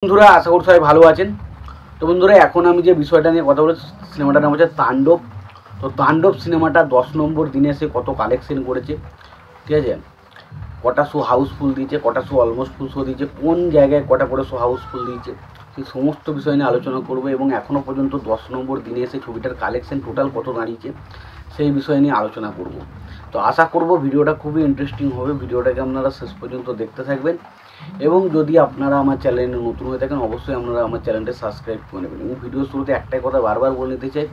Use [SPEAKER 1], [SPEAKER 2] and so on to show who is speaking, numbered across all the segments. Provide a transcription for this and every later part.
[SPEAKER 1] বন্ধুরা আশা করি সবাই ভালো আছেন। তো বন্ধুরা এখন আমি যে বিষয়টা নিয়ে কথা বলছি সিনেমাটার নাম হচ্ছে তাণ্ডব। তো তাণ্ডব সিনেমাটা 10 নম্বর দিনে এসে কত কালেকশন করেছে, ঠিক আছে, কটা শো হাউসফুল দিয়েছে, কটা শো অলমোস্ট ফুল শো দিয়েছে, কোন জায়গায় কটা করে শো হাউসফুল দিয়েছে, সেই সমস্ত বিষয় নিয়ে আলোচনা করবো এবং এখনও পর্যন্ত 10 নম্বর দিনে এসে ছবিটার কালেকশন টোটাল কত দাঁড়িয়েছে সেই বিষয় নিয়ে আলোচনা করব। তো আশা করব ভিডিওটা খুবই ইন্টারেস্টিং হবে, ভিডিওটাকে আপনারা শেষ পর্যন্ত দেখতে থাকবেন এবং যদি আপনারা আমার চ্যানেলে নতুন হয়ে থাকেন অবশ্যই আপনারা আমার চ্যানেলটা সাবস্ক্রাইব করে নেবেন। এবং ভিডিও শুরুতে একটাই কথা বারবার বলে নিতে চাই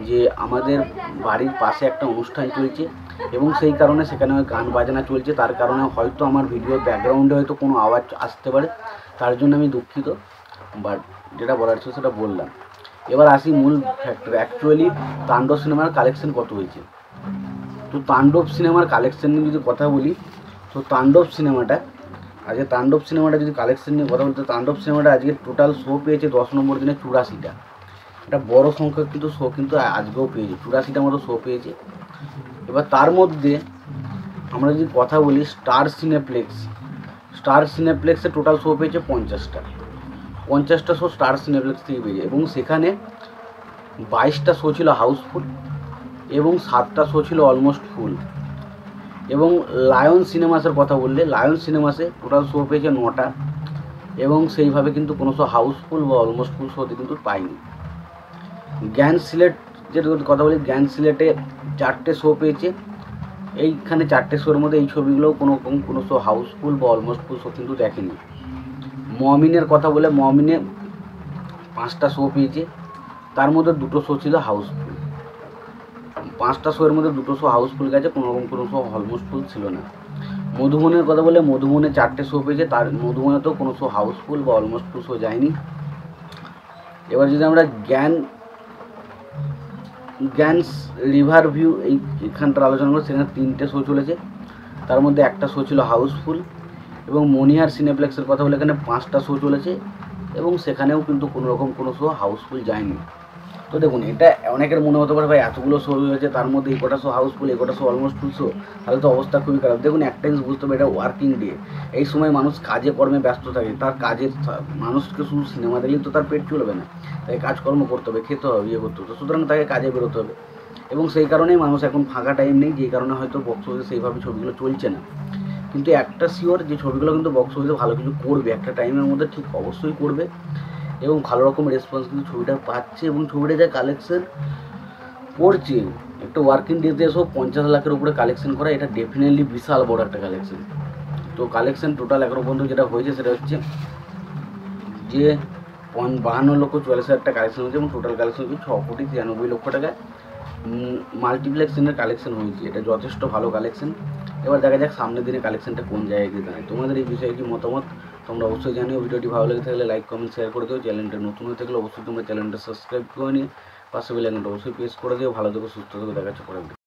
[SPEAKER 1] যে আমাদের বাড়ির পাশে একটা অনুষ্ঠান চলছে এবং সেই কারণে সেখানে গান বাজনা চলছে, তার কারণে হয়তো আমার ভিডিওর ব্যাকগ্রাউন্ডে হয়তো কোনো আওয়াজ আসতে পারে, তার জন্য আমি দুঃখিত। বাট যেটা বলার ছিল সেটা বললাম। এবার আসি মূল ফ্যাক্টর, অ্যাকচুয়ালি তাণ্ডব সিনেমার কালেকশন কত হয়েছে। তো তাণ্ডব সিনেমার কালেকশন নিয়ে যদি কথা বলি, তো তাণ্ডব সিনেমাটা যদি কালেকশন নিয়ে কথা বলতে, তাণ্ডব সিনেমাটা আজকে টোটাল শো পেয়েছে 10 নম্বর দিনে 84টা। একটা বড় সংখ্যক কিন্তু শো কিন্তু আজকেও পেয়েছে, 84টার মতো শো পেয়েছে। এবার তার মধ্যে আমরা যদি কথা বলি স্টার সিনেপ্লেক্সে টোটাল শো পেয়েছে 50টা শো স্টার সিনেপ্লেক্স থেকে পেয়েছে এবং সেখানে 22টা শো ছিল হাউসফুল এবং 7টা শো ছিল অলমোস্ট ফুল। এবং লায়ন সিনেমাসের কথা বললে লায়ন সিনেমাসে টোটাল শো পেয়েছে 9টা এবং সেইভাবে কিন্তু কোনো শো হাউসফুল বা অলমোস্ট ফুল শোতে কিন্তু পাইনি। জ্ঞান সিলেট যেটা কথা বলি, জ্ঞান সিলেটে 4টে শো পেয়েছে। এইখানে 4টে শোর মধ্যে এই ছবিগুলোও কোনো শো হাউসফুল বা অলমোস্ট ফুল শো কিন্তু দেখেনি। মমিনের কথা বলে মমিনে 5টা শো পেয়েছে, তার মধ্যে 2টো শো ছিল হাউসফুল। 5টা শোয়ের মধ্যে 2টো শো হাউসফুল গেছে, কোনো শো অলমোস্ট ফুল ছিল না। মধুবনের কথা বলে মধুবনে 4টে শো পেয়েছে, তার মধুবনেতেও কোনো শো হাউসফুল বা অলমোস্ট ফুল শো যায়নি। এবার যদি আমরা জ্ঞান রিভার ভিউ এইখানটার আলোচনা করি, সেখানে 3টে শো চলেছে, তার মধ্যে একটা শো ছিল হাউসফুল। এবং মনিহার সিনেপ্লেক্সের কথা বলে এখানে 5টা শো চলেছে এবং সেখানেও কিন্তু কোনো শো হাউসফুল যায়নি। তো দেখুন, এটা অনেকের মনে হতে পারে ভাই এতগুলো শো হয়েছে তার মধ্যে এই কটা শো হাউসফুল, এই কটা শো অলমোস্ট ফুল শো, তাহলে তো অবস্থা খুবই খারাপ। দেখুন, একটা জিনিস বুঝতে হবে, এটা ওয়ার্কিং ডে, এই সময় মানুষ কাজে কর্মে ব্যস্ত থাকে, তার কাজের মানুষকে শুধু সিনেমা দেখলেই তো তার পেট চলবে না, তাই কাজকর্ম করতে হবে, খেতে হবে, ইয়ে করতে হবে, সুতরাং তাকে কাজে বেরোতে হবে এবং সেই কারণেই মানুষ এখন ফাঁকা টাইম নেই, যেই কারণে হয়তো বক্স অফিসে সেইভাবে ছবিগুলো চলছে না। কিন্তু একটা শিওর যে ছবিগুলো কিন্তু বক্স অফিসে ভালো কিছু করবে, একটা টাইমের মধ্যে ঠিক অবশ্যই করবে এবং ভালো রকম রেসপন্স কিন্তু ছবিটা পাচ্ছে এবং ছবিটা যা কালেকশন করছে, একটা ওয়ার্কিং ডেতে এসেও 50 লাখের উপরে কালেকশন করা, এটা ডেফিনেটলি বিশাল বড় একটা কালেকশন। তো কালেকশন টোটাল এখনো পর্যন্ত যেটা হয়েছে সেটা হচ্ছে যে 52,44,000 টাকা কালেকশন হয়েছে এবং টোটাল কালেকশন হচ্ছে 6,93,00,000 টাকা মাল্টিপ্লেক্সের কালেকশন হয়েছে। এটা যথেষ্ট ভালো কালেকশন। এবার দেখা যাক সামনের দিনে কালেকশনটা কোন জায়গায় গিয়ে দাঁড়ায়। তোমাদের এই বিষয়ে কি মতামত তোমরা অবশ্যই জানিও। ভিডিওটি ভালো লেগে থাকলে লাইক কমেন্ট শেয়ার করে দিও। চ্যানেলটা নতুন হয়ে থাকলে অবশ্যই তোমরা চ্যানেলটা সাবস্ক্রাইব করে নিয়ে পাশে বেল আইকনটা অবশ্যই প্রেস করে দিও। ভালো থেকো, সুস্থ থেকো, দেখা হচ্ছে পরে।